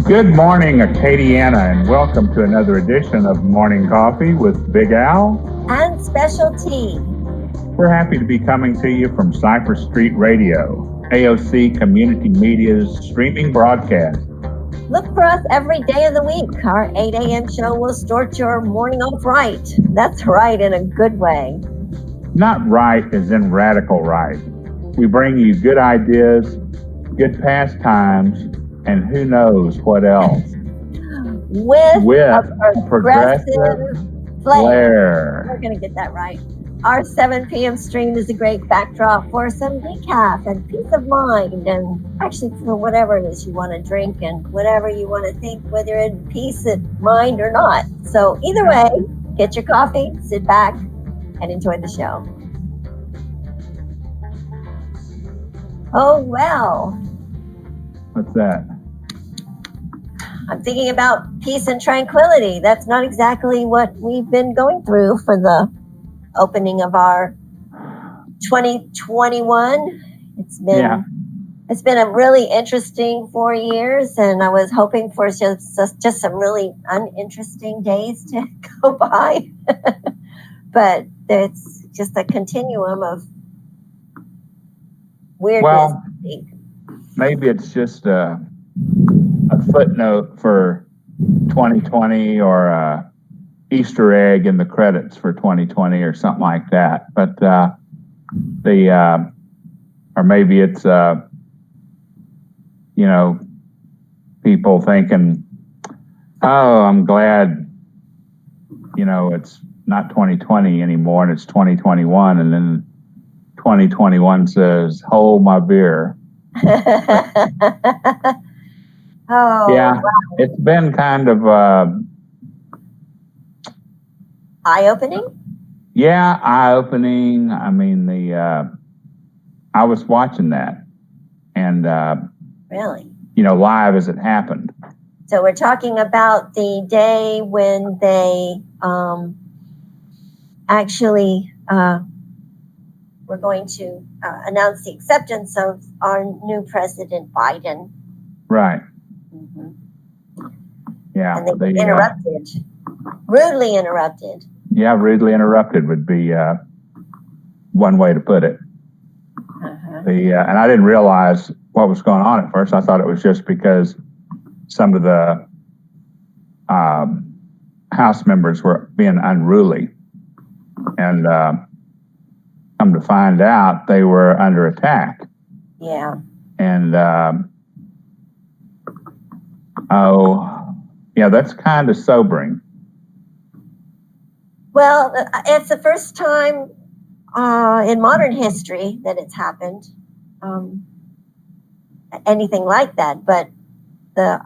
Good morning, Acadiana, and welcome to another edition of Morning Coffee with Big Al and Special T. We're happy to be coming to you from Cypress Street Radio, AOC Community Media's streaming broadcast. Look for us every day of the week. Our 8 a.m. show will start your morning off right. That's right, in a good way. Not right as in radical right. We bring you good ideas, good pastimes, and who knows what else. With a progressive flair. We're going to get that right. Our 7 p.m. stream is a great backdrop for some decaf and peace of mind, and actually for whatever it is you want to drink and whatever you want to think, whether in peace of mind or not. So either way, get your coffee, sit back, and enjoy the show. Oh, well. What's that? I'm thinking about peace and tranquility. That's not exactly what we've been going through for the opening of our 2021. It's been a really interesting 4 years, and I was hoping for just some really uninteresting days to go by. But it's just a continuum of weirdness. Well, maybe it's just a footnote for 2020 or a Easter egg in the credits for 2020 or something like that. But or maybe it's people thinking, oh, I'm glad it's not 2020 anymore and it's 2021, and then 2021 says, hold my beer. Oh, yeah, wow. It's been kind of eye-opening? Yeah, eye-opening. I mean, I was watching that, and really, live as it happened. So we're talking about the day when they actually were going to announce the acceptance of our new President Biden. Right. Mm-hmm. Yeah. And they interrupted, rudely interrupted. Yeah, rudely interrupted would be one way to put it. Uh-huh. And I didn't realize what was going on at first. I thought it was just because some of the House members were being unruly. And come to find out, they were under attack. Yeah. And, that's kind of sobering. Well, it's the first time in modern history that it's happened. Anything like that. But the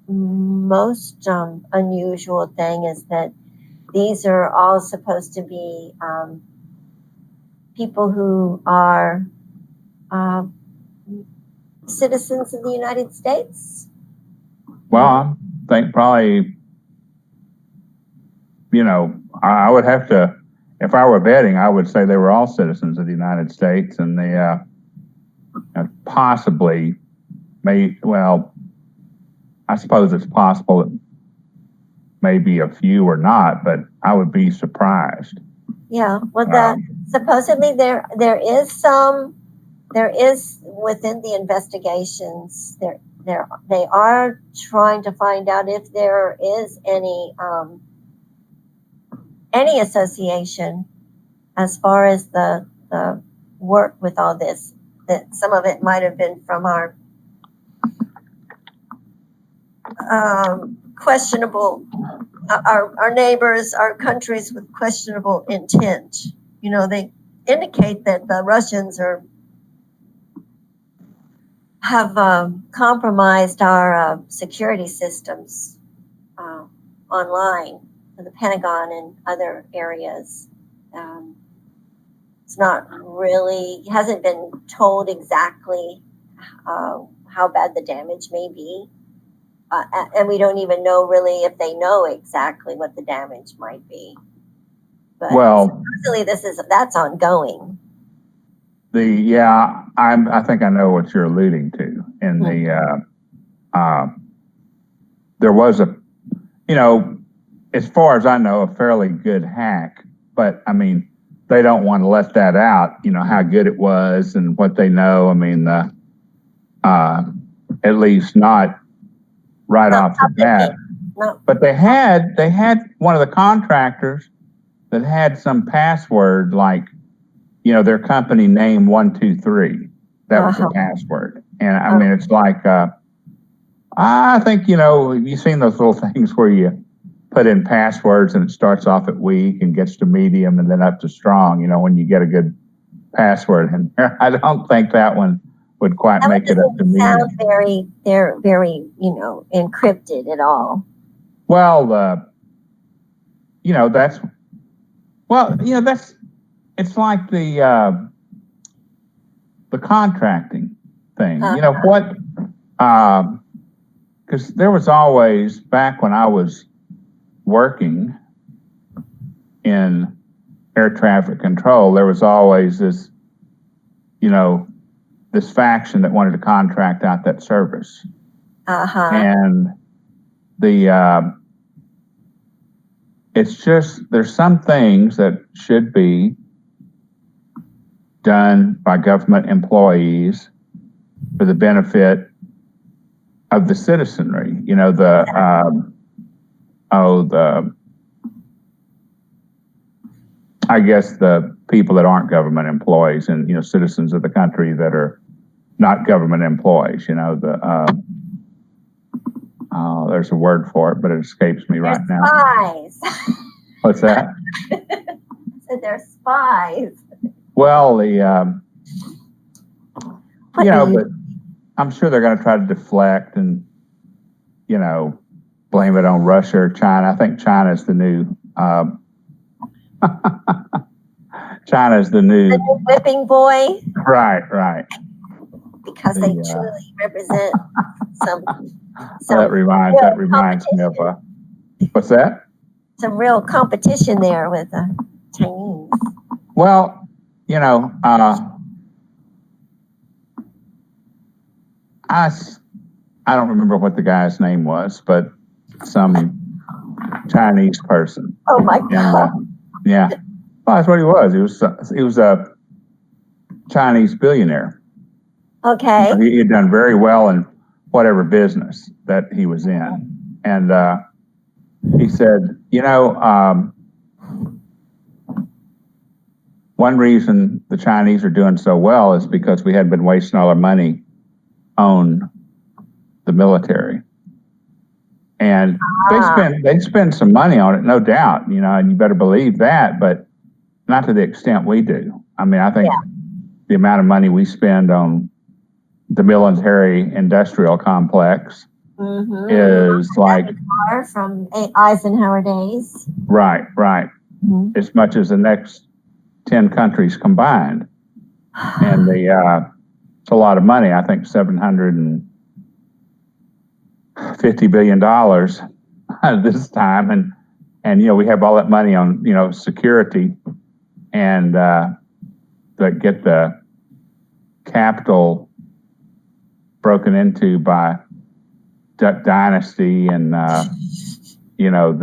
most unusual thing is that these are all supposed to be people who are citizens of the United States. Well, I think probably, I would have to, if I were betting, I would say they were all citizens of the United States, and they possibly I suppose it's possible that maybe a few or not, but I would be surprised. Yeah, well, supposedly there is within the investigations they are trying to find out if there is any association as far as the work with all this. That some of it might have been from our questionable, our neighbors, our countries with questionable intent. They indicate that the Russians have compromised our security systems online. the Pentagon and other areas. It's not really, hasn't been told exactly how bad the damage may be. And we don't even know really if they know exactly what the damage might be. But supposedly that's ongoing. I think I know what you're alluding to. And there was as far as I know, a fairly good hack, but I mean, they don't want to let that out, how good it was and what they know. I mean, at least not right off the bat. No. But they had one of the contractors that had some password like, their company name 123. That was the password. And I mean, it's like, I think, you've seen those little things where you put in passwords and it starts off at weak and gets to medium and then up to strong, when you get a good password in there. I don't think that one would quite make it up to medium. They're very, encrypted at all. Well, it's like the contracting thing. Because there was always, back when I was working in air traffic control, there was always this, this faction that wanted to contract out that service. And it's just, there's some things that should be done by government employees for the benefit of the citizenry. I guess the people that aren't government employees and, citizens of the country that are not government employees, there's a word for it, but it escapes me right now. Spies. What's that? So they're spies. Well, but I'm sure they're going to try to deflect and, blame it on Russia or China. I think China's the new, the whipping boy. Right. Because they truly represent some that reminds me of what's that? Some real competition there with the Chinese. Well, I don't remember what the guy's name was, but some Chinese person. Oh my God! Yeah, well, that's what he was. He was a Chinese billionaire. Okay. He had done very well in whatever business that he was in, and he said, one reason the Chinese are doing so well is because we had been wasting all our money on the military. And they spend some money on it, no doubt, and you better believe that, but not to the extent we do. I mean, I think the amount of money we spend on the military industrial complex is like far from Eisenhower days. Right. As much as the next 10 countries combined. And it's a lot of money. I think $750 billion this time. And we have all that money on, security and that get the capital broken into by Duck Dynasty and, and their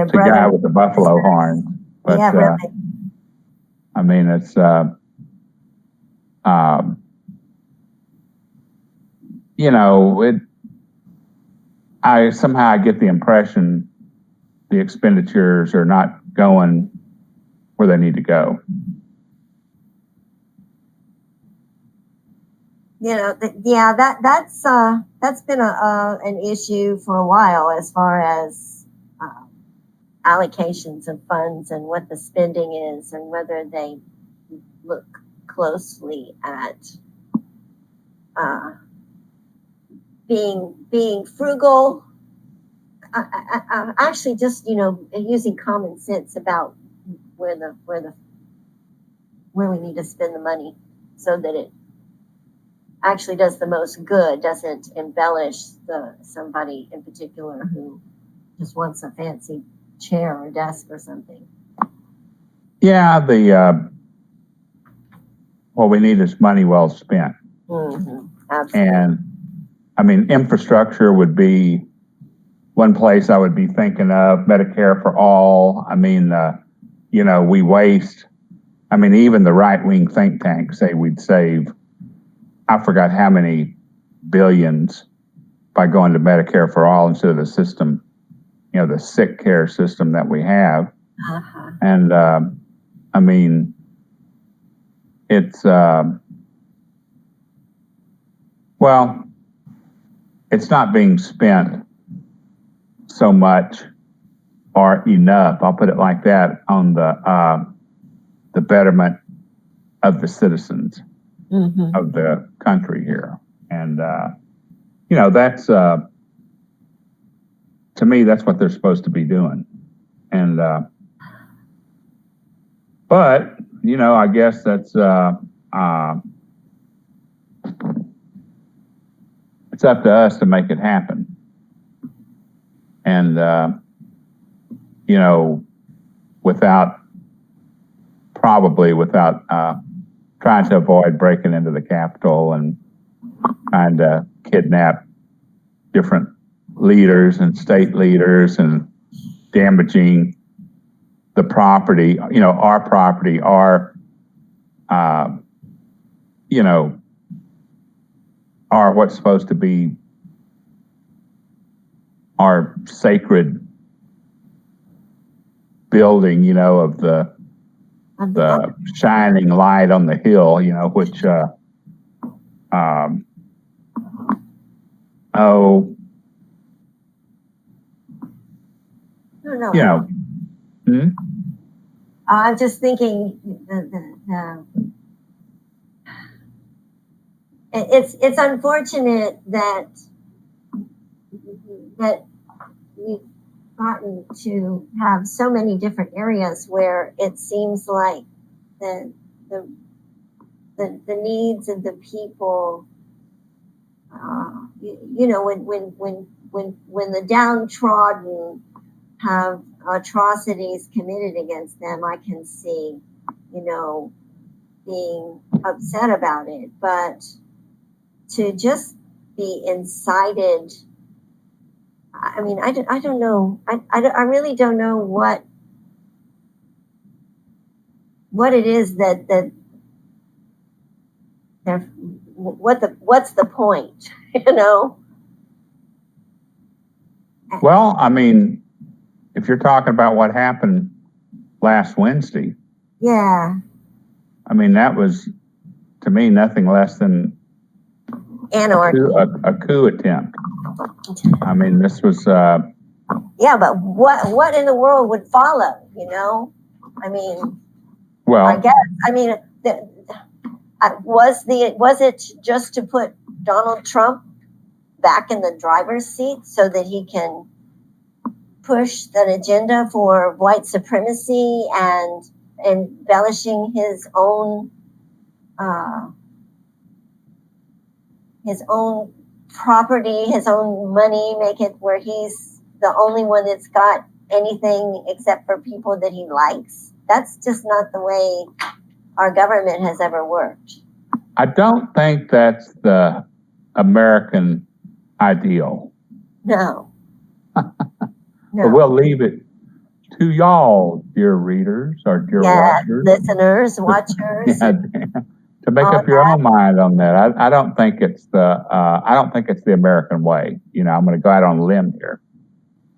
the guy with the buffalo horn. But, really. I mean, it's, I get the impression the expenditures are not going where they need to go. That's been an issue for a while as far as allocations of funds and what the spending is and whether they look closely at being frugal actually just, using common sense about where we need to spend the money so that it actually does the most good, doesn't embellish somebody in particular who just wants a fancy chair or desk or something. Yeah, what we need is money well spent. Mm-hmm. Absolutely. And I mean, infrastructure would be one place I would be thinking of. Medicare for all. I mean, we waste. I mean, even the right-wing think tanks say we'd save, I forgot how many billions by going to Medicare for all instead of the system, the sick care system that we have. Uh-huh. And I mean, it's, well, it's not being spent so much or enough, I'll put it like that, on the betterment of the citizens of the country here. And, that's, to me, that's what they're supposed to be doing. And, but, I guess that's, it's up to us to make it happen. And, without trying to avoid breaking into the Capitol and trying to kidnap different leaders and state leaders and damaging the property, our property, our what's supposed to be our sacred building, of the shining light on the hill, which, No. I'm just thinking it's unfortunate that we've gotten to have so many different areas where it seems like the needs of the people, when the downtrodden have atrocities committed against them, I can see, being upset about it. But to just be incited, I mean, I don't know. I really don't know what it is that they're, what's the point, Well, I mean, if you're talking about what happened last Wednesday. Yeah. I mean, that was, to me, nothing less than anarchy. A coup attempt. I mean, this was... yeah, but what in the world would follow, I mean... Well... I guess, I mean, was it just to put Donald Trump back in the driver's seat so that he can push an agenda for white supremacy and embellishing his own property, his own money, make it where he's the only one that's got anything except for people that he likes? That's just not the way our government has ever worked. I don't think that's the American ideal. No. No. But we'll leave it to y'all, dear readers or dear watchers. Listeners, watchers. To make up your own mind on that. I don't think it's the American way. I'm going to go out on a limb here.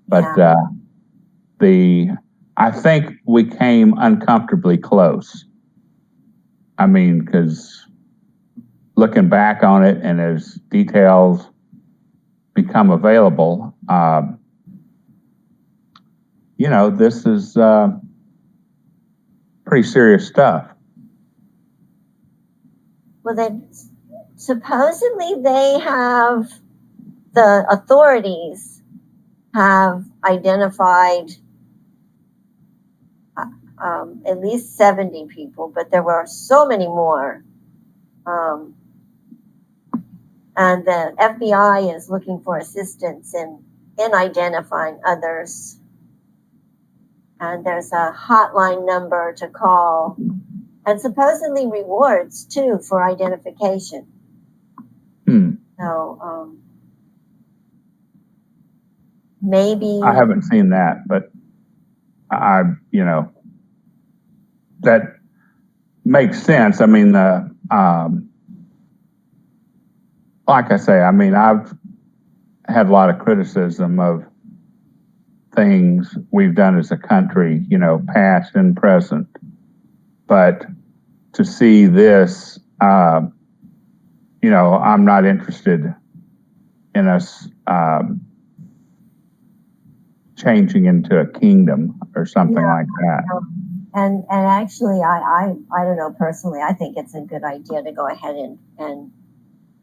But I think we came uncomfortably close. I mean, because looking back on it and as details become available, this is pretty serious stuff. Well, supposedly they have the authorities have identified at least 70 people, but there were so many more. And the FBI is looking for assistance in identifying others. And there's a hotline number to call, and supposedly rewards too for identification. So maybe I haven't seen that, but that makes sense. I mean, like I say, I mean, I've had a lot of criticism of things we've done as a country, past and present. But to see this, I'm not interested in us changing into a kingdom or something like that. And actually, I don't know, personally, I think it's a good idea to go ahead and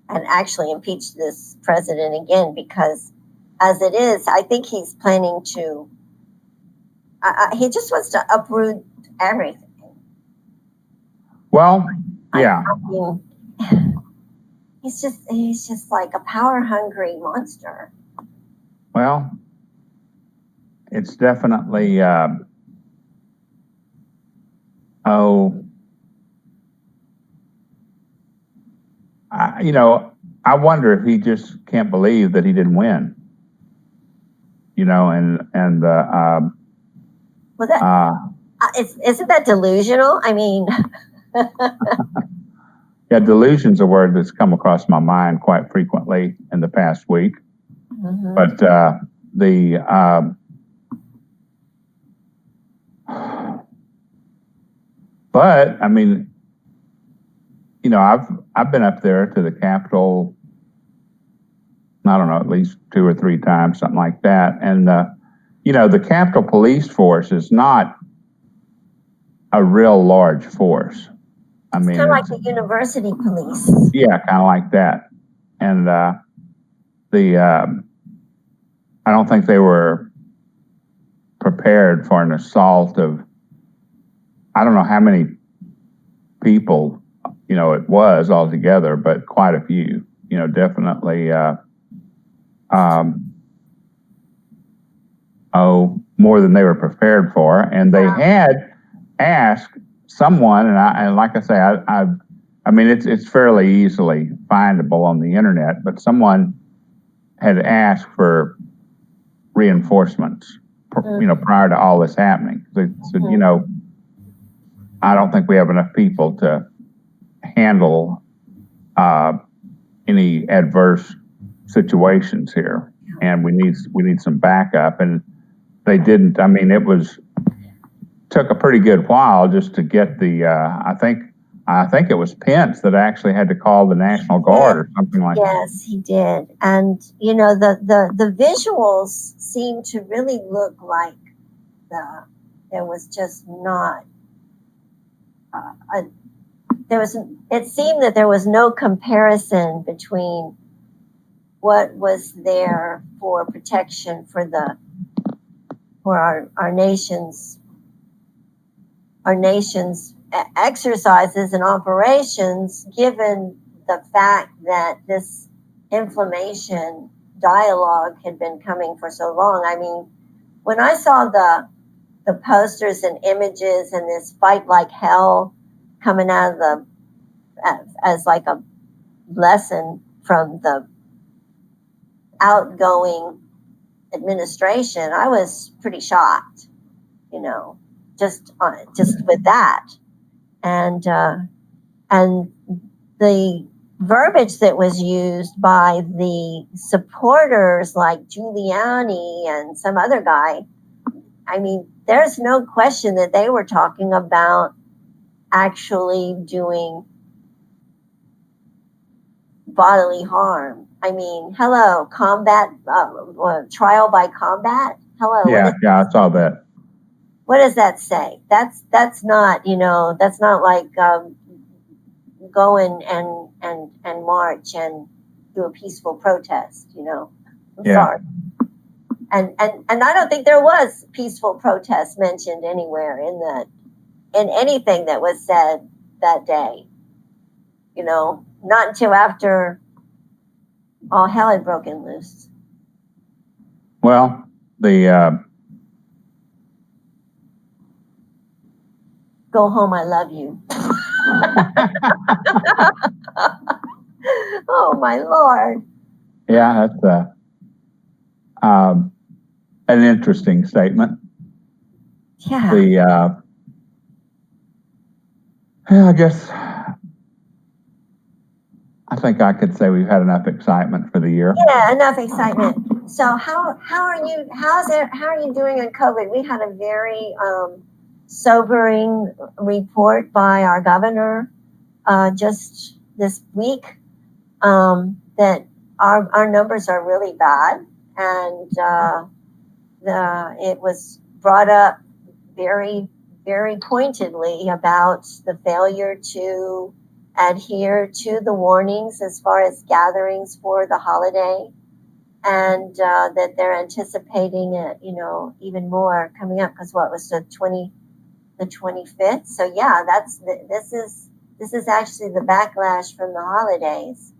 actually impeach this president again, because as it is, I think he's planning to, he just wants to uproot everything. Well, yeah. I mean, he's just like a power-hungry monster. Well, it's definitely, I wonder if he just can't believe that he didn't win. Well, isn't that delusional? I mean, yeah, delusion's a word that's come across my mind quite frequently in the past week. Mm-hmm. But I mean, I've been up there to the Capitol, I don't know, at least 2 or 3 times, something like that. And, the Capitol Police Force is not a real large force. I mean, kind of like the university police. Yeah, kind of like that. And I don't think they were prepared for an assault of, I don't know how many people, it was altogether, but quite a few, definitely, more than they were prepared for. And they had asked someone, and like I say, I mean, it's fairly easily findable on the internet, but someone had asked for reinforcements, prior to all this happening. They said, I don't think we have enough people to handle any adverse situations here, and we need some backup. And they didn't. I mean, took a pretty good while just to get the. I think it was Pence that actually had to call the National Guard or something like that. Yes, he did. And the visuals seem to really look like there was just not it seemed that there was no comparison between what was there for protection for our nation's exercises and operations, given the fact that this inflammation dialogue had been coming for so long. I mean, when I saw the posters and images and this fight like hell coming out of as like a lesson from the outgoing administration, I was pretty shocked, just with that. And the verbiage that was used by the supporters like Giuliani and some other guy, I mean, there's no question that they were talking about actually doing bodily harm. I mean, hello, combat, trial by combat. Hello. Yeah, I saw that. What does that say? That's not, that's not like go and march and do a peaceful protest, I'm sorry. And I don't think there was peaceful protest mentioned anywhere in anything that was said that day. Not until after all hell had broken loose. Well, go home, I love you. Oh my Lord. Yeah, that's an interesting statement. Yeah. I guess I think I could say we've had enough excitement for the year. Yeah, enough excitement. So how are you? How are you doing on COVID? We had a very sobering report by our governor just this week that our numbers are really bad, and it was brought up very, very pointedly about the failure to adhere to the warnings as far as gatherings for the holiday, and that they're anticipating it, even more coming up, because what was the 25th? So yeah, this is actually the backlash from the holidays.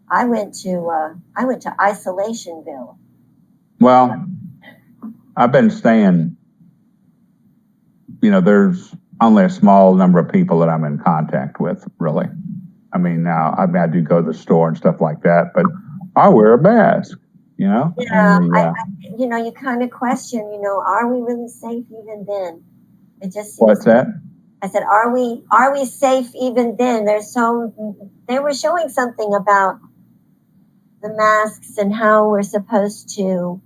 I went to Isolationville. Well, I've been staying, there's only a small number of people that I'm in contact with, really. I mean, now, I do go to the store and stuff like that, but I wear a mask, Yeah, you kind of question, are we really safe even then? It just seems. What's that? I said, are we safe even then? They were showing something about the masks and how we're supposed to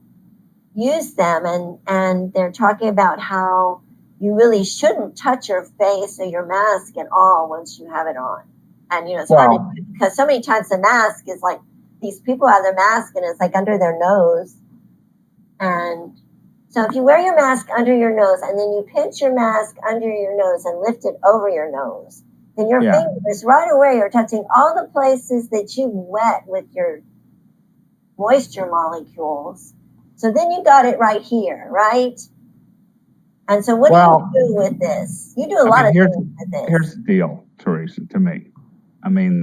use them, and they're talking about how you really shouldn't touch your face or your mask at all once you have it on. And it's hard to do, because so many times the mask is like, these people have their mask and it's like under their nose. And so if you wear your mask under your nose and then you pinch your mask under your nose and lift it over your nose, then your fingers right away are touching all the places that you wet with your moisture molecules. So then you got it right here, right? And so what do you do with this? You do a lot of things with this. Here's the deal, Teresa, to me. I mean,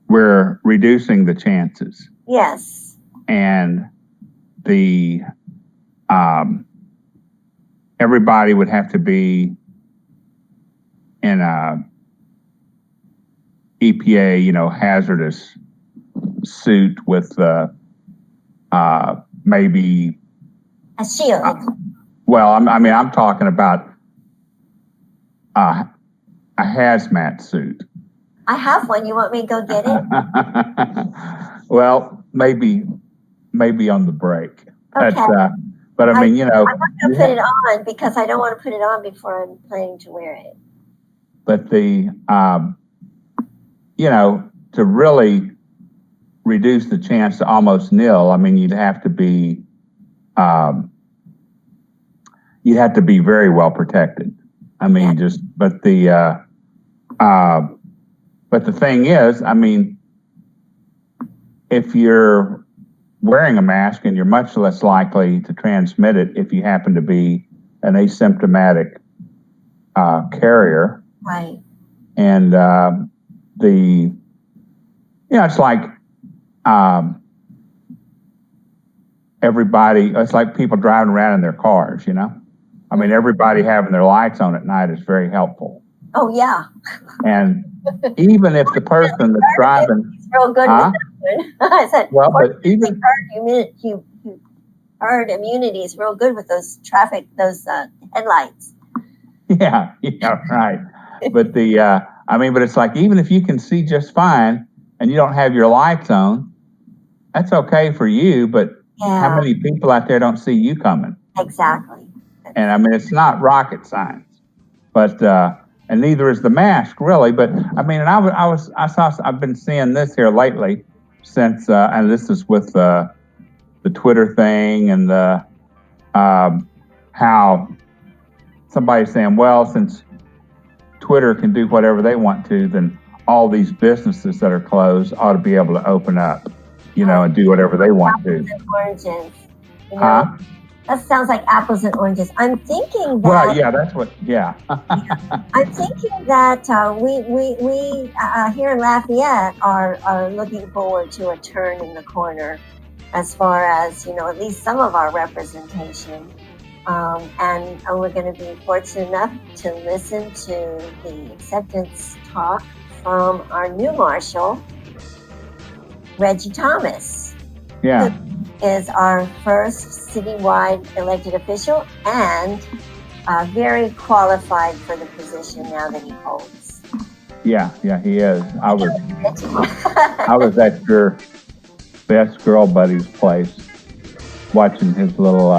we're reducing the chances. Yes. And everybody would have to be in a EPA, hazardous suit with maybe a shield. I'm talking about a hazmat suit. I have one. You want me to go get it? Well, maybe on the break. Okay. But I mean, I'm not going to put it on because I don't want to put it on before I'm planning to wear it. But to really reduce the chance to almost nil, I mean, you'd have to be very well protected. I mean, but the thing is, I mean, if you're wearing a mask, and you're much less likely to transmit it if you happen to be an asymptomatic carrier. Right. And it's like it's like people driving around in their cars, I mean, everybody having their lights on at night is very helpful. Oh, yeah. And even if the person that's driving... real good with that one. I said, well, but even... herd immunity is real good with those headlights. Yeah, right. But but it's like, even if you can see just fine and you don't have your lights on, that's okay for you, but how many people out there don't see you coming? Exactly. And I mean, it's not rocket science, but and neither is the mask, really. But I mean, and I've been seeing this here lately since, and this is with the Twitter thing and the how somebody's saying, well, since Twitter can do whatever they want to, then all these businesses that are closed ought to be able to open up, and do whatever they want to do. Apples and oranges. That sounds like apples and oranges. I'm thinking that. Well, yeah, that's what. Yeah. I'm thinking that we here in Lafayette are looking forward to a turn in the corner, as far as at least some of our representation, and we're going to be fortunate enough to listen to the acceptance talk from our new marshal, Reggie Thomas. Yeah. Who is our first citywide elected official and very qualified for the position now that he holds. Yeah, he is. I was at your best girl buddy's place watching his little,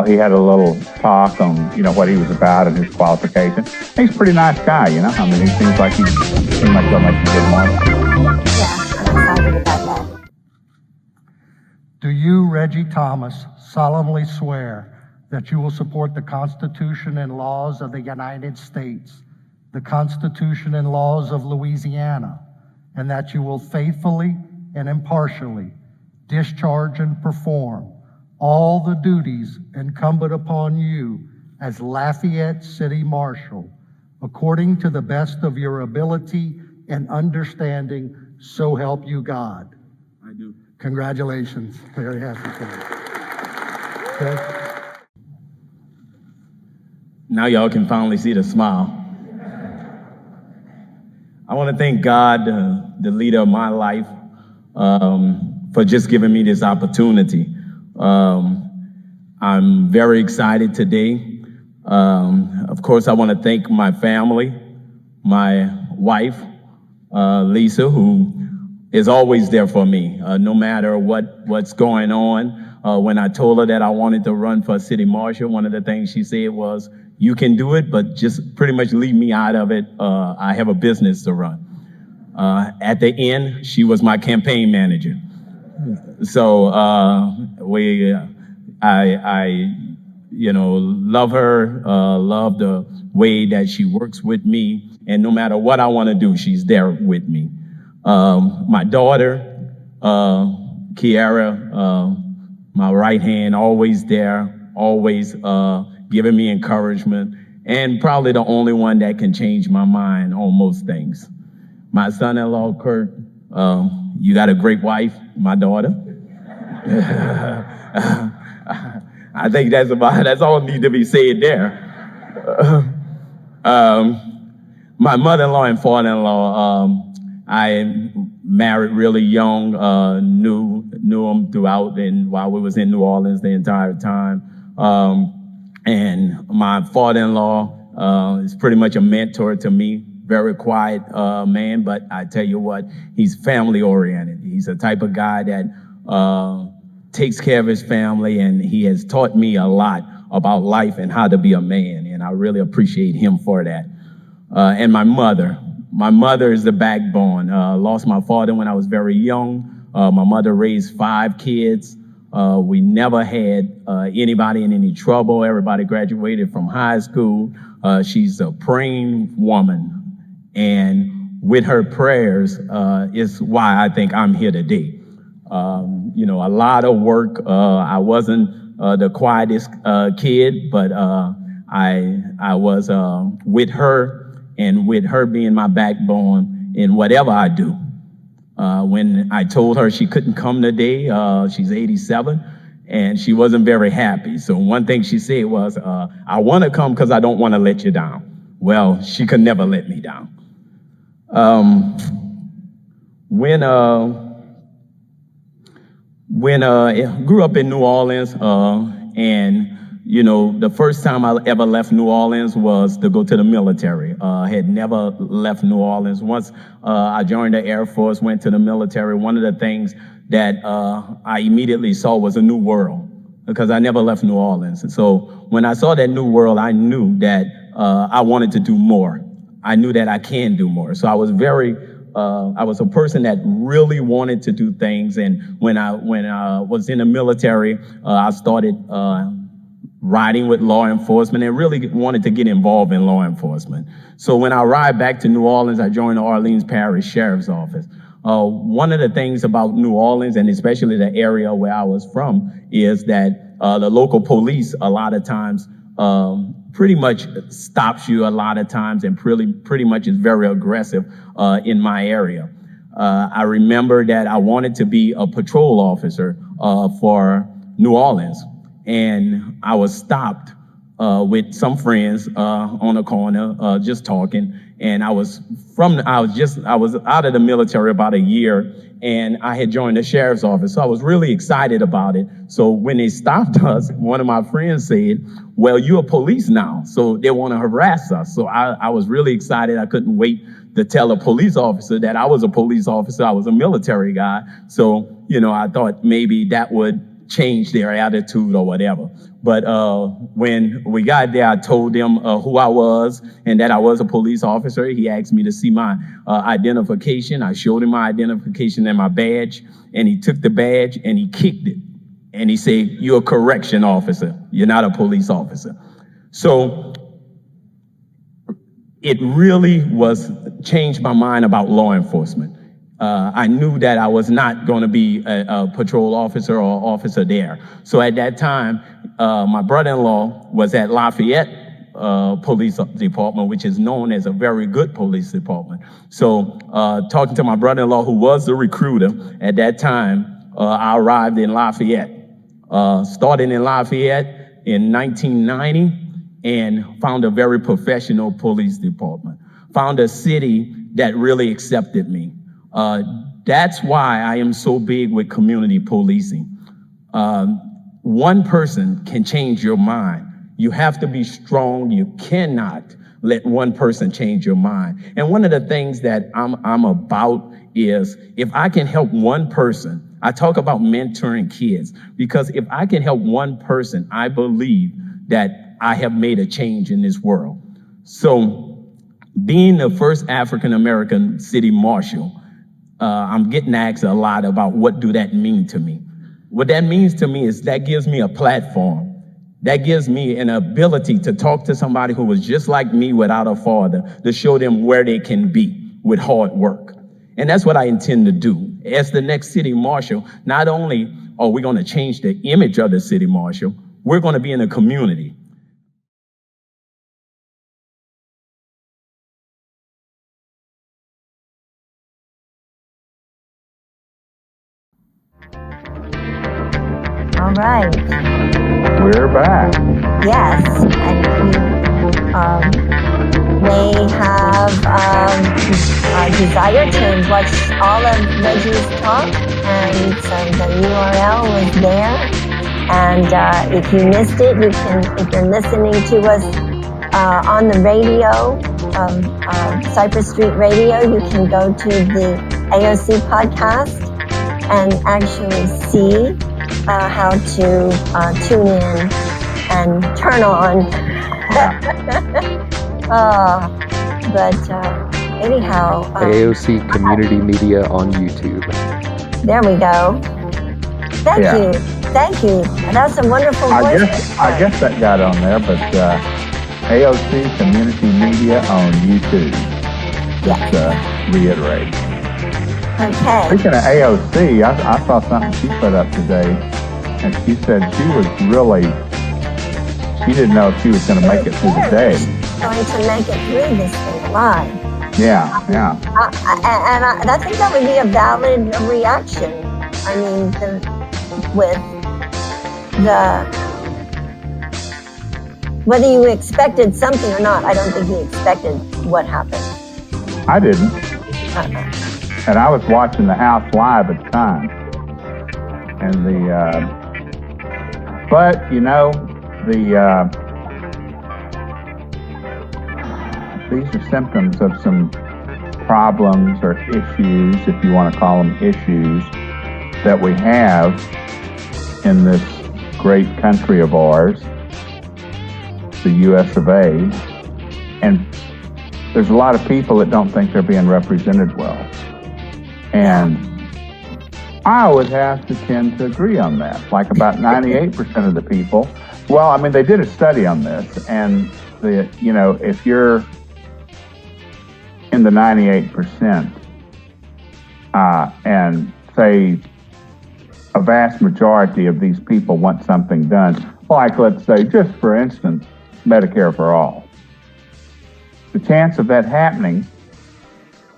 he had a little talk on, what he was about and his qualification. He's a pretty nice guy, I mean, he seems like he's did more. Yeah, I'm excited about that. Do you, Reggie Thomas, solemnly swear that you will support the Constitution and laws of the United States, the Constitution and laws of Louisiana, and that you will faithfully and impartially discharge and perform all the duties incumbent upon you as Lafayette City Marshal, according to the best of your ability and understanding, so help you God? I do. Congratulations. Very happy for you. Okay. Now y'all can finally see the smile. I want to thank God, the leader of my life, for just giving me this opportunity. I'm very excited today. Of course, I want to thank my family, my wife, Lisa, who is always there for me, no matter what's going on. When I told her that I wanted to run for city marshal, one of the things she said was, "You can do it, but just pretty much leave me out of it. I have a business to run." At the end, she was my campaign manager. So I love her, love the way that she works with me, and no matter what I want to do, she's there with me. My daughter, Kiara, my right hand, always there, always giving me encouragement, and probably the only one that can change my mind on most things. My son-in-law, Kurt, you got a great wife, my daughter. I think that's all need to be said there. My mother-in-law and father-in-law, I married really young, knew them throughout and while we was in New Orleans the entire time. And my father-in-law is pretty much a mentor to me, very quiet man, but I tell you what, he's family oriented. He's the type of guy that takes care of his family, and he has taught me a lot about life and how to be a man, and I really appreciate him for that. And my mother is the backbone. Lost my father when I was very young. My mother raised 5 kids. We never had anybody in any trouble. Everybody graduated from high school. She's a praying woman, and with her prayers is why I think I'm here today. A lot of work. I wasn't the quietest kid, but I was with her, and with her being my backbone in whatever I do. When I told her she couldn't come today, she's 87, and she wasn't very happy. So one thing she said was, I want to come because I don't want to let you down. Well, she could never let me down. When I grew up in New Orleans, and the first time I ever left New Orleans was to go to the military. Had never left New Orleans. Once I joined the Air Force, went to the military, one of the things that I immediately saw was a new world, because I never left New Orleans. And so when I saw that new world, I knew that I wanted to do more. I knew that I can do more. So I was I was a person that really wanted to do things. And when I was in the military, I started riding with law enforcement and really wanted to get involved in law enforcement. So when I arrived back to New Orleans, I joined the Orleans Parish Sheriff's Office. One of the things about New Orleans, and especially the area where I was from, is that the local police a lot of times pretty much stops you a lot of times and pretty much is very aggressive in my area. I remember that I wanted to be a patrol officer for New Orleans, and I was stopped with some friends on the corner just talking. And I was out of the military about a year, and I had joined the sheriff's office. So I was really excited about it. So when they stopped us, one of my friends said, well, you're police now, so they want to harass us. So I was really excited. I couldn't wait to tell a police officer that I was a police officer. I was a military guy. So, I thought maybe that would change their attitude or whatever. But when we got there, I told them who I was and that I was a police officer. He asked me to see my identification. I showed him my identification and my badge, and he took the badge and he kicked it. And he said, you're a correction officer. You're not a police officer. So it really changed my mind about law enforcement. I knew that I was not going to be a patrol officer or officer there. So at that time, my brother-in-law was at Lafayette Police Department, which is known as a very good police department. So talking to my brother-in-law, who was the recruiter at that time, I arrived in Lafayette. Started in Lafayette in 1990 and found a very professional police department. Found a city that really accepted me. That's why I am so big with community policing. One person can change your mind. You have to be strong. You cannot let one person change your mind. And one of the things that I'm about is if I can help one person, I talk about mentoring kids, because if I can help one person, I believe that I have made a change in this world. So being the first African-American city marshal, I'm getting asked a lot about what do that mean to me. What that means to me is that gives me a platform. That gives me an ability to talk to somebody who was just like me without a father, to show them where they can be with hard work. And that's what I intend to do. As the next city marshal, not only are we going to change the image of the city marshal, we're going to be in a community. All right. We're back. Yes, and you may have a desire to watch all of Reggie's talk, and so the URL was there. And if you missed it, you can, if you're listening to us on the radio, Cypress Street Radio, you can go to the AOC podcast and actually see how to tune in and turn on. Anyhow. AOC Community Media on YouTube. There we go. Thank you. Thank you. That's a wonderful voice. I guess that got on there, but AOC Community Media on YouTube. Just reiterate. Okay. Speaking of AOC, I saw something she put up today, and she said she didn't know if she was going to make it through the day. Going to make it through this thing live. Yeah. And I think that would be a valid reaction. I mean, whether you expected something or not, I don't think you expected what happened. I didn't. And I was watching the House live at the time. And these are symptoms of some problems or issues, if you want to call them issues, that we have in this great country of ours, the US of A. And there's a lot of people that don't think they're being represented well. And I would have to tend to agree on that. Like about 98% of the people. Well, I mean, they did a study on this, and if you're in the 98%, and say a vast majority of these people want something done, like let's say, just for instance, Medicare for all. The chance of that happening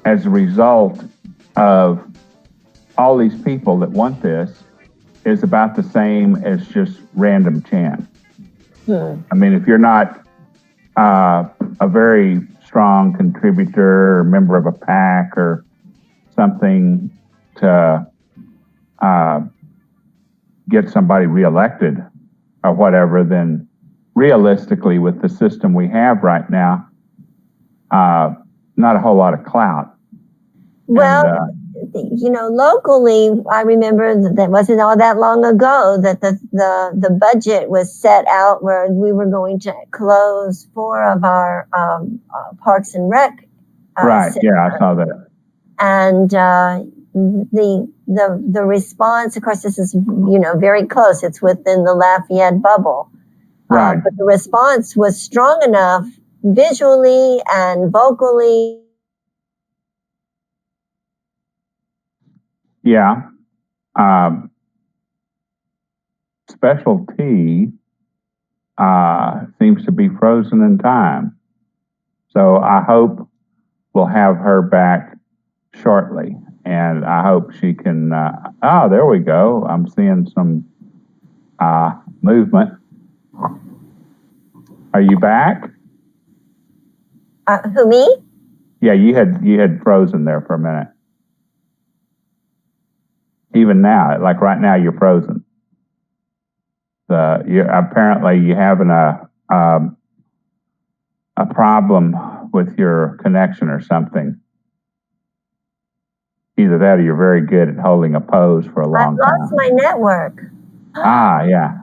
as a result of all these people that want this is about the same as just random chance. I mean, if you're not a very strong contributor or member of a PAC or something to get somebody reelected or whatever, then realistically with the system we have right now, not a whole lot of clout. Well, locally, I remember that wasn't all that long ago that the budget was set out where we were going to close 4 of our Parks and Rec. Right. Center. Yeah, I saw that. And the response, of course, this is very close. It's within the Lafayette bubble. Right. But the response was strong enough visually and vocally. Yeah. Special T seems to be frozen in time. So I hope we'll have her back shortly. And I hope she can, there we go. I'm seeing some movement. Are you back? Who, me? Yeah, you had frozen there for a minute. Even now, like right now, you're frozen. Apparently you're having a problem with your connection or something. Either that or you're very good at holding a pose for a long time. I've lost my network. Yeah.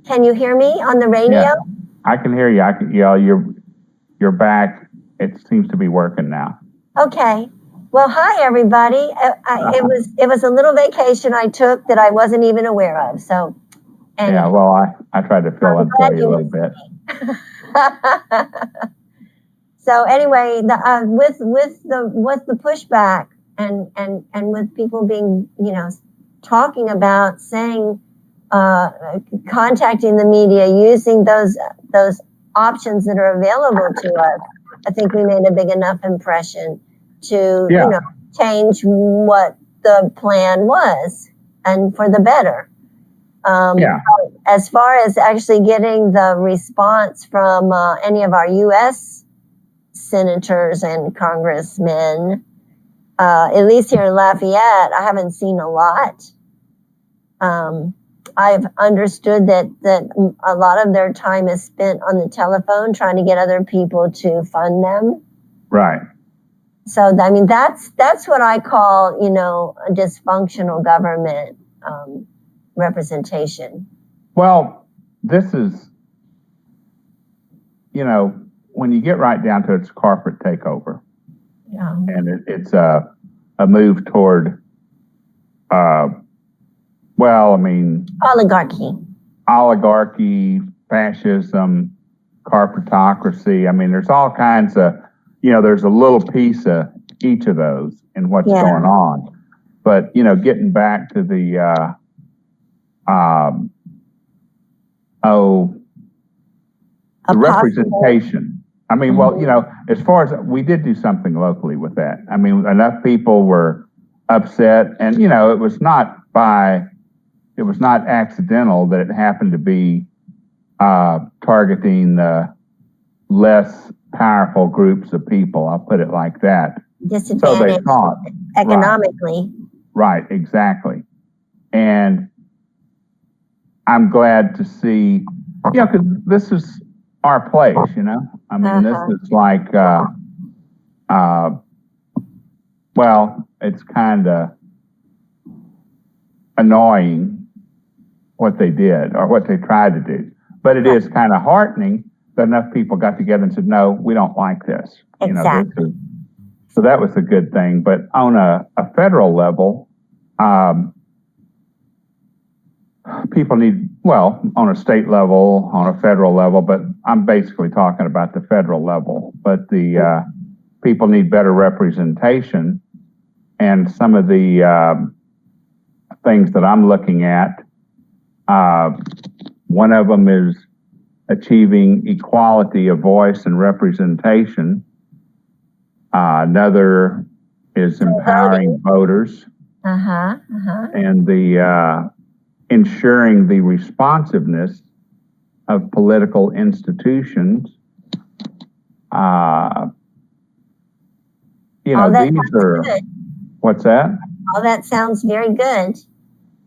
Can you hear me on the radio? Yeah, I can hear you. You're back. It seems to be working now. Okay. Well, hi everybody. It was a little vacation I took that I wasn't even aware of. So, anyway. Yeah. Well, I tried to fill in for you a little bit. So anyway, with the pushback and with people being talking about saying contacting the media using those options that are available to us, I think we made a big enough impression to change what the plan was and for the better. As far as actually getting the response from any of our U.S. senators and congressmen, at least here in Lafayette, I haven't seen a lot. I've understood that a lot of their time is spent on the telephone trying to get other people to fund them. Right. So, I mean, that's what I call, a dysfunctional government representation. Well, this is, when you get right down to it, it's corporate takeover. Yeah. And it's a move toward, oligarchy, fascism, corporatocracy. I mean, there's all kinds of, there's a little piece of each of those in what's going on. But, getting back to the, the representation. I mean, as far as we did do something locally with that. I mean, enough people were upset, and it was not accidental that it happened to be targeting the less powerful groups of people. I'll put it like that. Disadvantaged so they thought economically. Right, exactly. And I'm glad to see, because this is our place, I mean, this is like, it's kind of annoying what they did or what they tried to do. But it is kind of heartening that enough people got together and said, no, we don't like this. Exactly. So that was a good thing. But on a federal level, people need, well, on a state level, on a federal level, but I'm basically talking about the federal level, but the people need better representation. And some of the things that I'm looking at, one of them is achieving equality of voice and representation. Another is empowering voters. And the ensuring the responsiveness of political institutions. These are, good. What's that? All that sounds very good.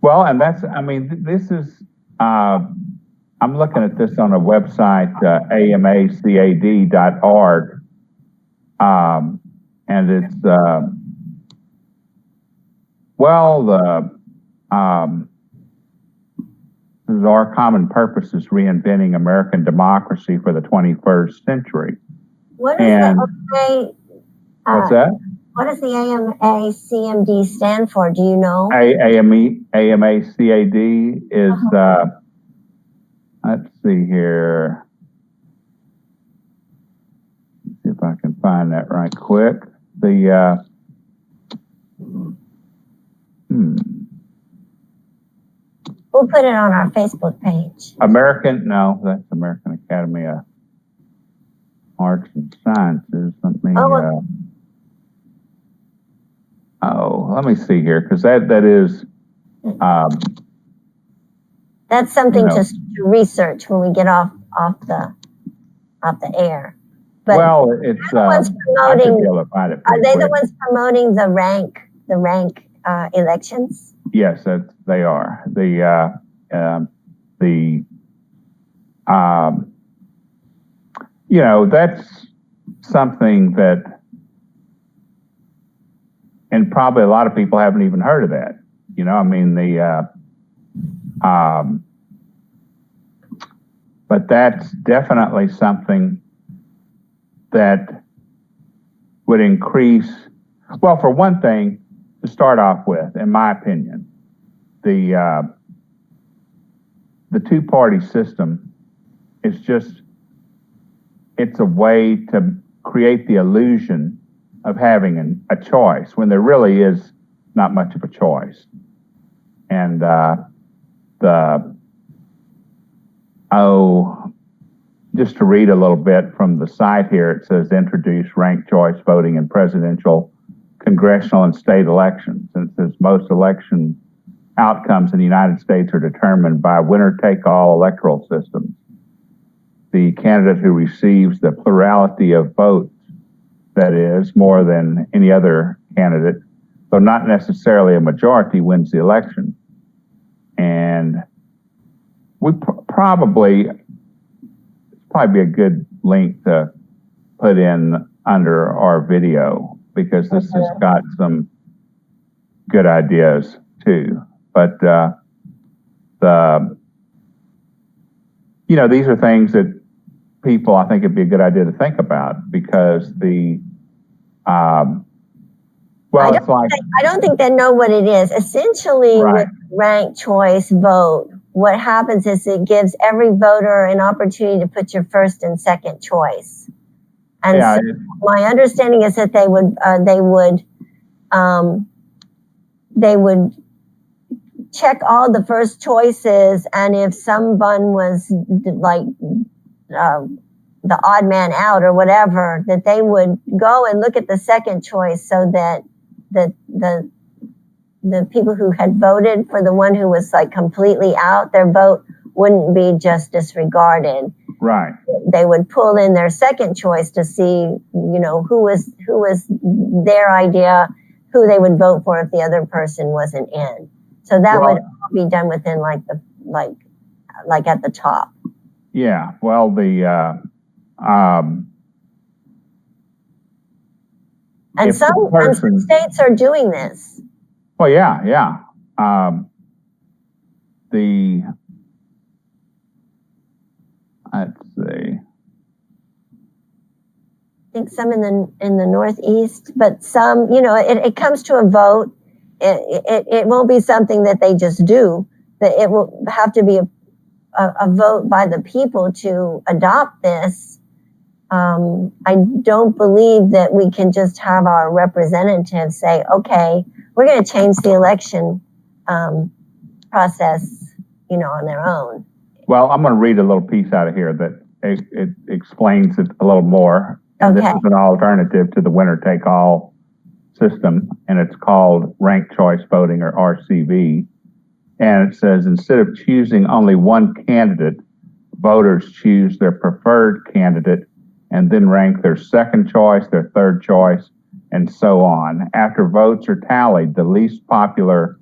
Well, and that's, I mean, this is, I'm looking at this on a website, amacad.org, and it's, our common purpose is reinventing American democracy for the 21st century. What is what's that? What does the AMACMD stand for? Do you know? AMACAD is, let's see here. Let's see if I can find that right quick. The, We'll put it on our Facebook page. that's American Academy of Arts and Sciences. Let me, let me see here, because that is, that's something just to research when we get off the air. But well, it's promoting, I should be able to find it are they quick. the ones promoting the rank elections? Yes, they are. That's something that, and probably a lot of people haven't even heard of that. But that's definitely something that would increase, well, for one thing, to start off with, in my opinion, the two-party system is just, it's a way to create the illusion of having a choice when there really is not much of a choice. And just to read a little bit from the site here, it says introduce ranked choice voting in presidential, congressional, and state elections. And it says most election outcomes in the United States are determined by winner-take-all electoral systems. The candidate who receives the plurality of votes, that is, more than any other candidate, though not necessarily a majority, wins the election. And we probably be a good link to put in under our video, because this has got some good ideas too. But these are things that people, I think it'd be a good idea to think about, because I don't think they know what it is. Essentially, right. With ranked choice vote, what happens is it gives every voter an opportunity to put your first and second choice. And so my understanding is that they would check all the first choices, and if someone was like the odd man out or whatever, that they would go and look at the second choice, so that the people who had voted for the one who was like completely out, their vote wouldn't be just disregarded. Right. They would pull in their second choice to see, who was their idea, who they would vote for if the other person wasn't in. So that would be done within like at the top. Yeah. Well, and some states are doing this. Well, yeah. Let's see. I think some in the Northeast, but some, it comes to a vote, it won't be something that they just do. That it will have to be a vote by the people to adopt this. I don't believe that we can just have our representatives say, okay, we're going to change the election process, on their own. Well, I'm going to read a little piece out of here that it explains it a little more. And Okay. This is an alternative to the winner-take-all system, and it's called ranked choice voting, or RCV. And it says, instead of choosing only one candidate, voters choose their preferred candidate and then rank their second choice, their third choice, and so on. After votes are tallied, the least popular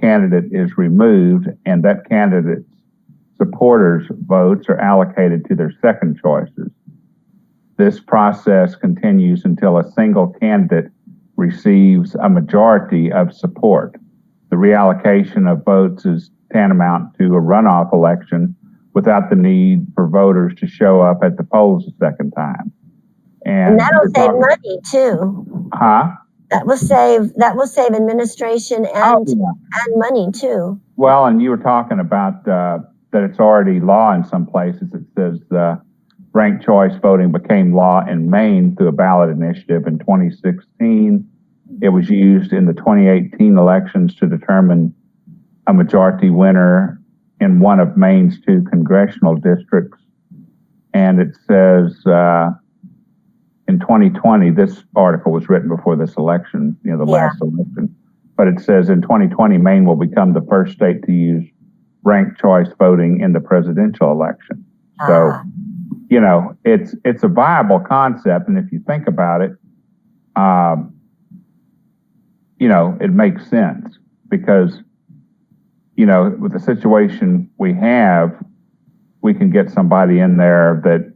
candidate is removed, and that candidate's supporters' votes are allocated to their second choices. This process continues until a single candidate receives a majority of support. The reallocation of votes is tantamount to a runoff election without the need for voters to show up at the polls a second time. And that'll save money too. Huh? That will save administration and money too. Well, and you were talking about that it's already law in some places. It says ranked choice voting became law in Maine through a ballot initiative in 2016. It was used in the 2018 elections to determine a majority winner in one of Maine's 2 congressional districts. And it says in 2020, this article was written before this election, the last election, but it says in 2020, Maine will become the first state to use ranked choice voting in the presidential election. So, it's a viable concept. And if you think about it, it makes sense because, with the situation we have, we can get somebody in there that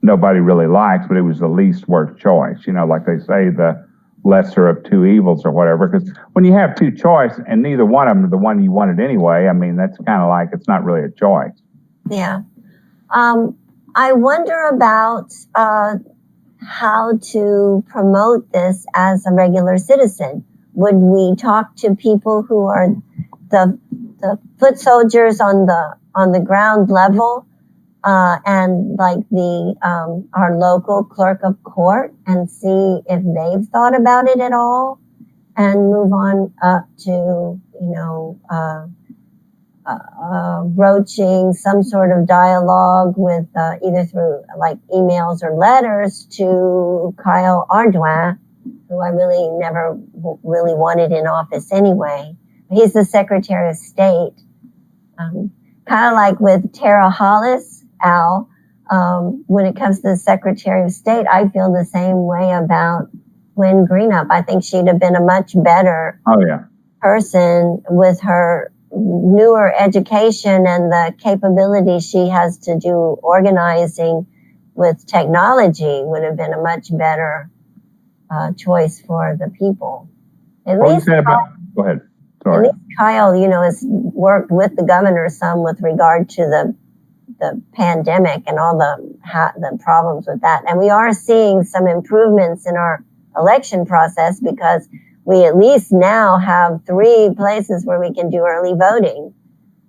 nobody really likes, but it was the least worst choice. Like they say, the lesser of 2 evils or whatever. Because when you have 2 choices and neither one of them are the one you wanted anyway, I mean, that's kind of like it's not really a choice. Yeah. I wonder about how to promote this as a regular citizen. Would we talk to people who are the foot soldiers on the ground level, and like our local clerk of court, and see if they've thought about it at all, and move on up to broaching some sort of dialogue with either through like emails or letters to Kyle Ardoin, who I really never really wanted in office anyway. He's the Secretary of State. Kind of like with Tara Hollis, Al, when it comes to the Secretary of State, I feel the same way about Gwen Greenup. I think she'd have been a much better person with her newer education and the capability she has to do organizing with technology. Would have been a much better choice for the people. Go ahead. Sorry. At least Kyle, has worked with the governor some with regard to the pandemic and all the problems with that. And we are seeing some improvements in our election process because we at least now have 3 places where we can do early voting,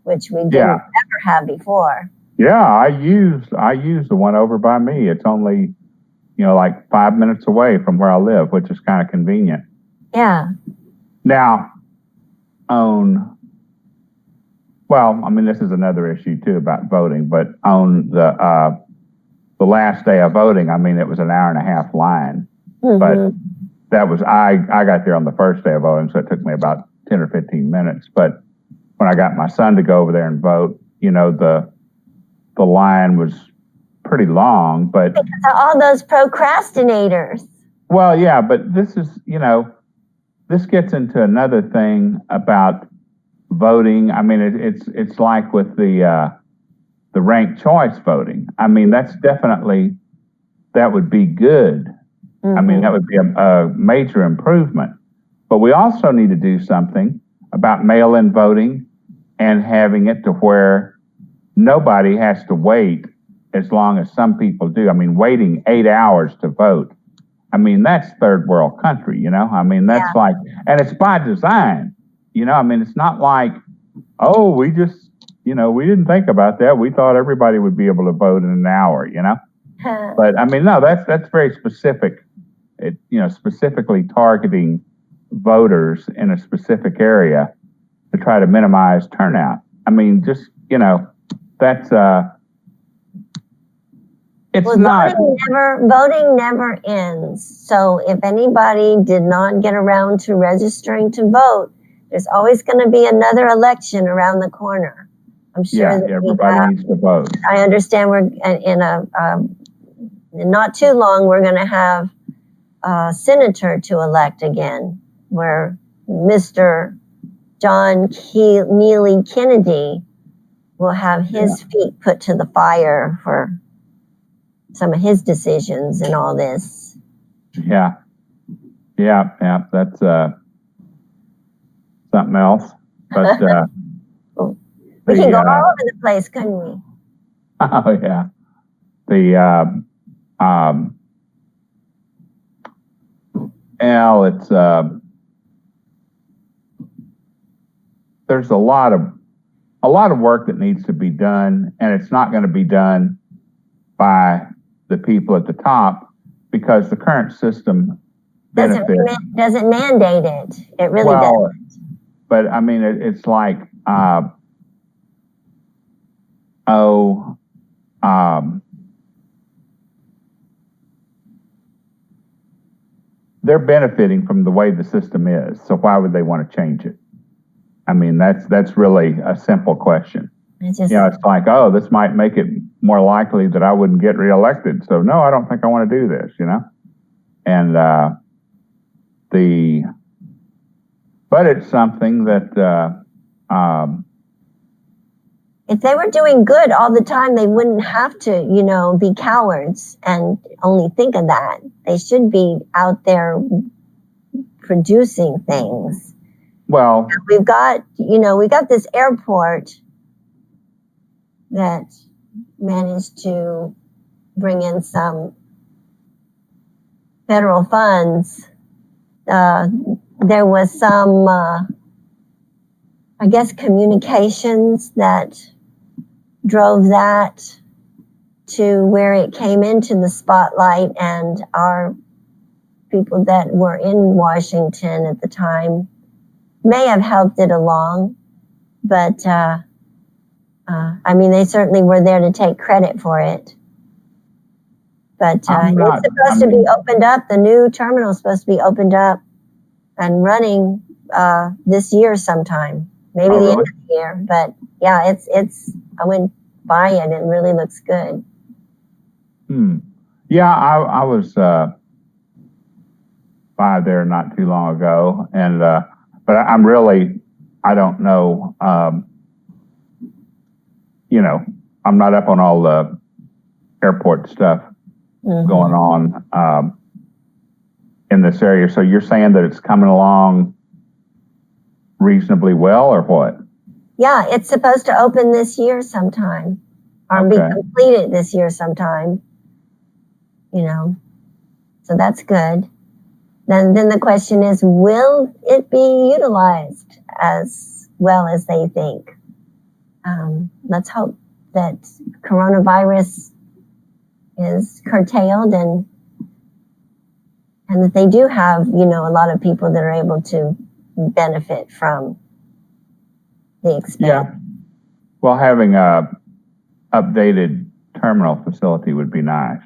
which we didn't ever have before. Yeah, I use the one over by me. It's only, like 5 minutes away from where I live, which is kind of convenient. Yeah. Now, this is another issue too about voting, but on the last day of voting, it was an hour and a half line. Mm-hmm. But that was, I got there on the first day of voting, so it took me about 10 or 15 minutes. But when I got my son to go over there and vote, the line was pretty long, but because of all those procrastinators. Well, yeah, but this is, this gets into another thing about voting. It's like with the ranked choice voting. That's definitely, that would be good. Mm-hmm. That would be a major improvement. But we also need to do something about mail-in voting and having it to where nobody has to wait as long as some people do. Waiting 8 hours to vote. I mean, that's third world country, you know? I mean, that's like, and it's by design, you know? I mean, it's not like, oh, we just, you know, we didn't think about that. We thought everybody would be able to vote in an hour, you know? But I mean, no, that's very specific. It, you know, specifically targeting voters in a specific area to try to minimize turnout. I mean, just, you know, that's, it's well, not. Voting never ends. So if anybody did not get around to registering to vote, there's always going to be another election around the corner. I'm sure that everybody needs to vote. I understand we're in not too long, we're going to have a senator to elect again, where Mr. John Neely Kennedy will have his feet put to the fire for some of his decisions and all this. Yeah. That's something else. But we can go all over the place, couldn't we? Oh yeah. It's there's a lot of work that needs to be done, and it's not going to be done by the people at the top because the current system doesn't mandate it. It really doesn't. But I mean, it's like, they're benefiting from the way the system is. So why would they want to change it? I mean, that's really a simple question. You know, it's like, oh, this might make it more likely that I wouldn't get reelected. So no, I don't think I want to do this, you know? And, but it's something that, if they were doing good all the time, they wouldn't have to, you know, be cowards and only think of that. They should be out there producing things. Well, we've got this airport that managed to bring in some federal funds. There was some, I guess, communications that drove that to where it came into the spotlight, and our people that were in Washington at the time may have helped it along, but I mean, they certainly were there to take credit for it. But it's supposed to be opened up. The new terminal is supposed to be opened up and running this year sometime, maybe the end of the year. But yeah, I went by it and it really looks good. Yeah, I was by there not too long ago, and but I don't know. You know, I'm not up on all the airport stuff going on in this area. So you're saying that it's coming along reasonably well, or what? Yeah, it's supposed to open this year sometime, or be completed this year sometime. You know, so that's good. Then the question is, will it be utilized as well as they think? Let's hope that coronavirus is curtailed and that they do have, you know, a lot of people that are able to benefit from the expense. Yeah. Well, having a updated terminal facility would be nice.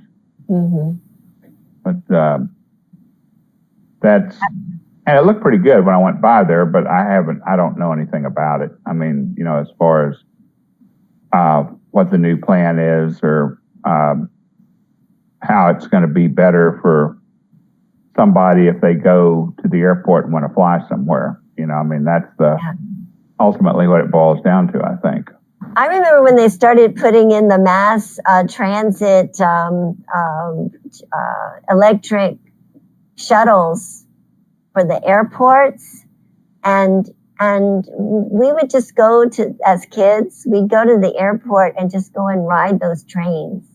But and it looked pretty good when I went by there, but I don't know anything about it. I mean, you know, as far as what the new plan is, or how it's going to be better for somebody if they go to the airport and want to fly somewhere. You know, I mean, that's ultimately what it boils down to, I think. I remember when they started putting in the mass transit electric shuttles for the airports, and we would just go to, as kids, we'd go to the airport and just go and ride those trains.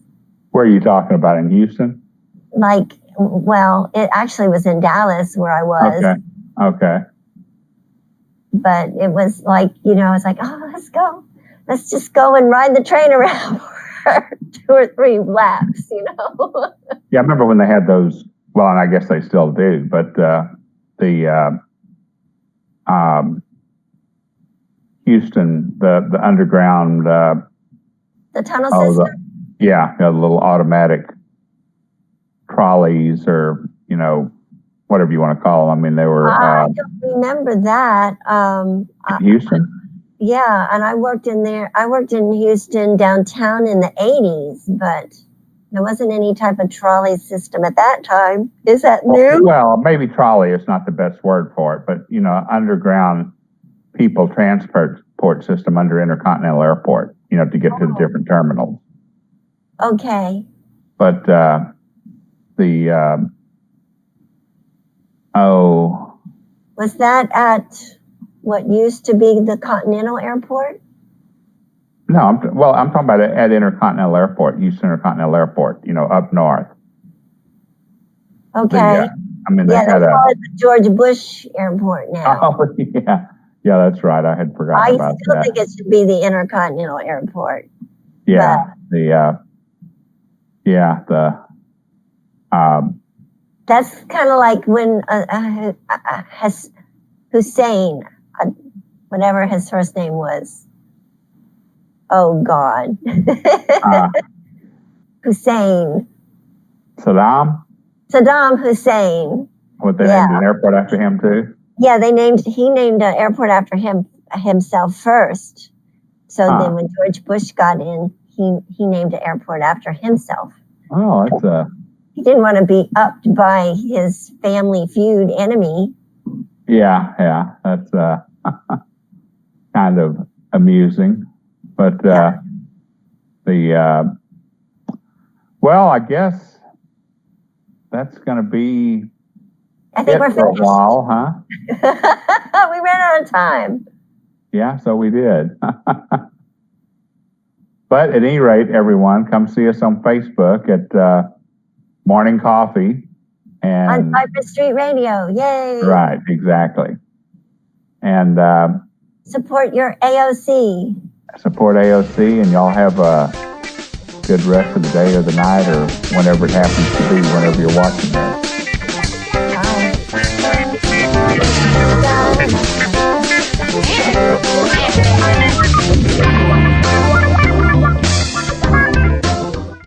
Where are you talking about, in Houston? Like Well, it actually was in Dallas where I was. Okay. But it was like, I was like, oh, let's go. Let's just go and ride the train around for 2 or 3 laps, Yeah, I remember when they had those, well, and I guess they still do, but Houston, the underground, the tunnel system? The little automatic trolleys or, whatever you want to call them. I mean, they were. I don't remember that. Houston? Yeah, and I worked in there. I worked in Houston downtown in the 80s, but there wasn't any type of trolley system at that time. Is that new? Well, maybe trolley is not the best word for it, but, underground people transport system under Intercontinental Airport, to get to the different terminals. Okay. But was that at what used to be the Continental Airport? No, I'm talking about at Intercontinental Airport, Houston Intercontinental Airport, up north. Okay. They had call it the George Bush Airport now. Oh, yeah. Yeah, that's right. I had forgotten about that. I still think it should be the Intercontinental Airport. Yeah. That's kind of like when Hussein, whatever his first name was. Oh, God. Hussein. Saddam Hussein. What, they named an airport after him too? Yeah, he named an airport after himself first. So then when George Bush got in, he named an airport after himself. Oh, that's he didn't want to be upped by his family feud enemy. Yeah, that's kind of amusing. But well, I guess that's going to be I think we're for a finished. while, huh? We ran out of time. Yeah, so we did. But at any rate, everyone, come see us on Facebook at Morning Coffee. And on Cypress Street Radio. Yay. Right, exactly. And support your AOC. Support AOC, and y'all have a good rest of the day or the night or whenever it happens to be, whenever you're watching this.